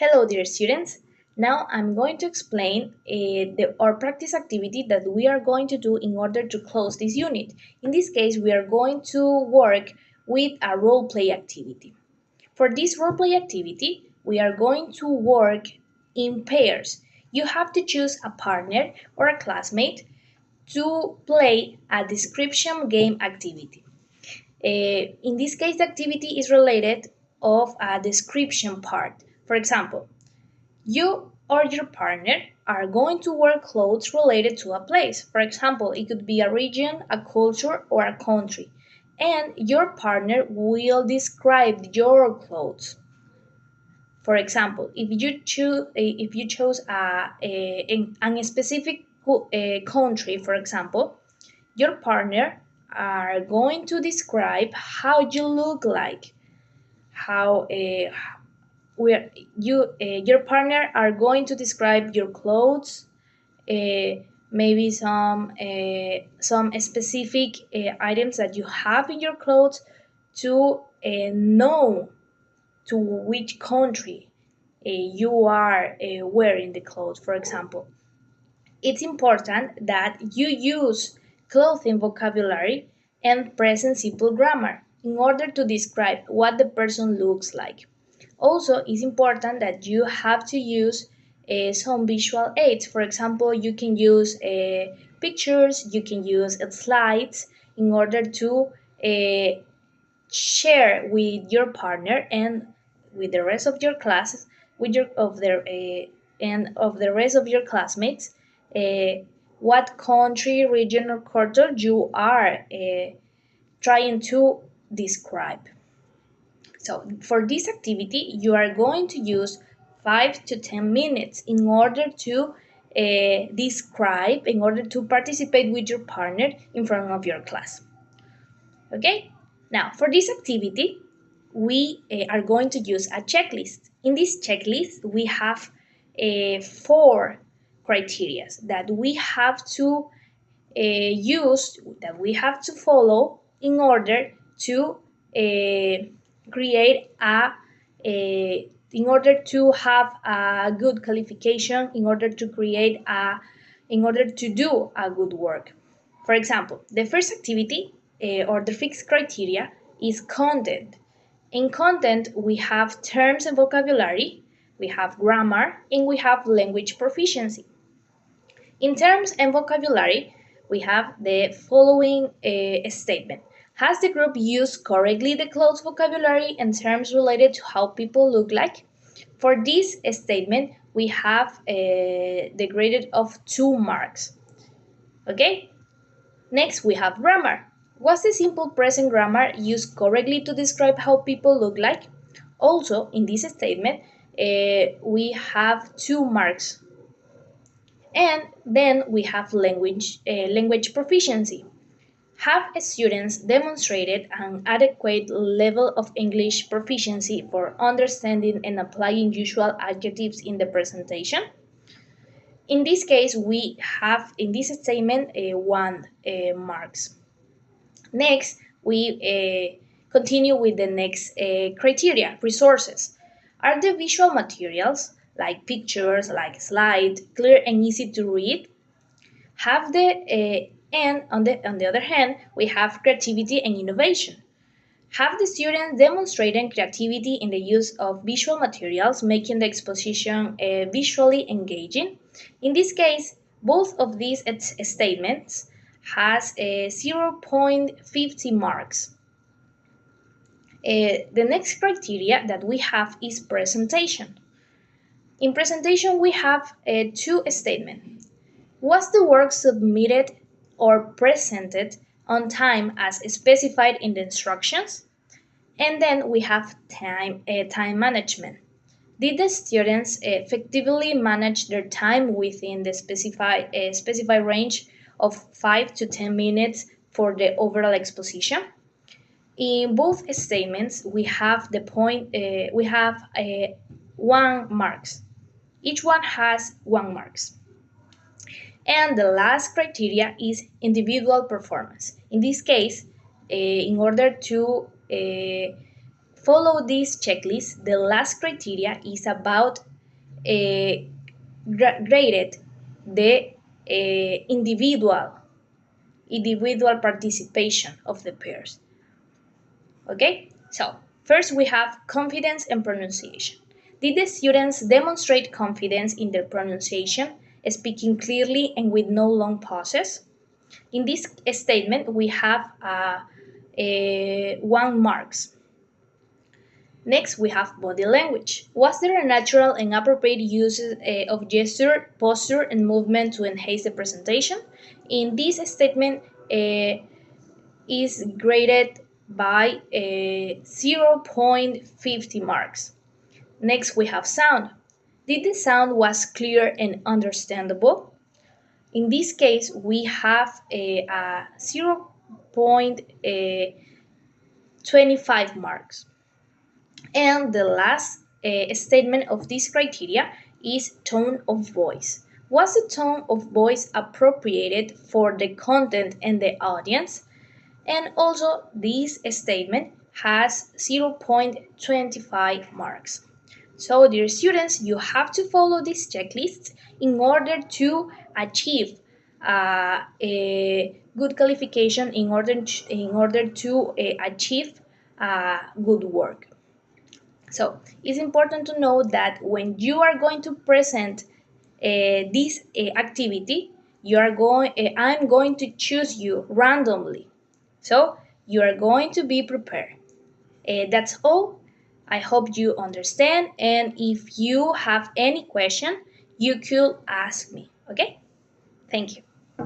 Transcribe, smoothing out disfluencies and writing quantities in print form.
Hello, dear students. Now I'm going to explain our practice activity that we are going to do in order to close this unit. In this case, we are going to work with a role play activity. For this role play activity, we are going to work in pairs. You have to choose a partner or a classmate to play a description game activity. In this case, the activity is related of a description part. For example, you or your partner are going to wear clothes related to a place. For example, it could be a region, a culture, or a country. And your partner will describe your clothes. For example, if you chose a specific country, for example, your partner are going to describe how you look like, how where your partner are going to describe your clothes, maybe some specific items that you have in your clothes to know to which country you are wearing the clothes. For example, it's important that you use clothing vocabulary and present simple grammar in order to describe what the person looks like. Also, it's important that you have to use some visual aids. For example, you can use pictures, you can use slides in order to share with your partner and with the rest of your classes, with your of their and of the rest of your classmates, uh, what country, region, or culture you are trying to describe. So for this activity, you are going to use 5 to 10 minutes in order to describe, in order to participate with your partner in front of your class. Okay? Now, for this activity, we are going to use a checklist. In this checklist, we have four criteria that we have to use, that we have to follow in order to create in order to have a good qualification, in order to in order to do a good work. For example, the first activity or the fixed criteria is content. In content, we have terms and vocabulary, we have grammar, and we have language proficiency. In terms and vocabulary, we have the following statement. Has the group used correctly the closed vocabulary and terms related to how people look like? For this statement, we have the graded of 2 marks. Okay? Next, we have grammar. Was the simple present grammar used correctly to describe how people look like? Also, in this statement, we have 2 marks. And then we have language proficiency. Have students demonstrated an adequate level of English proficiency for understanding and applying usual adjectives in the presentation? In this case, we have in this statement 1 marks. Next, we continue with the next criteria, resources. Are the visual materials, like pictures, like slides, clear and easy to read? Have the and on the other hand, we have creativity and innovation. Have the students demonstrated creativity in the use of visual materials, making the exposition visually engaging? In this case, both of these statements has 0.50 marks. The next criteria that we have is presentation. In presentation, we have 2 statements. Was the work submitted or presented on time as specified in the instructions? And then we have time management. Did the students effectively manage their time within the specified range of 5 to 10 minutes for the overall exposition? In both statements, we have we have 1 marks. Each one has 1 marks. And the last criteria is individual performance. In this case, in order to follow this checklist, the last criteria is about graded the individual participation of the pairs. Okay, so first we have confidence and pronunciation. Did the students demonstrate confidence in their pronunciation, speaking clearly and with no long pauses? In this statement, we have 1 marks. Next, we have body language. Was there a natural and appropriate use of gesture, posture, and movement to enhance the presentation? In this statement, is graded by 0.50 marks. Next, we have sound. Did the sound was clear and understandable? In this case, we have a 0.25 marks. And the last statement of this criteria is tone of voice. Was the tone of voice appropriated for the content and the audience? And also, this statement has 0.25 marks. So, dear students, you have to follow these checklists in order to achieve a good qualification, in order to achieve good work. So, it's important to know that when you are going to present this activity, I'm going to choose you randomly. So you are going to be prepared. That's all. I hope you understand. And if you have any question, you could ask me. Okay? Thank you.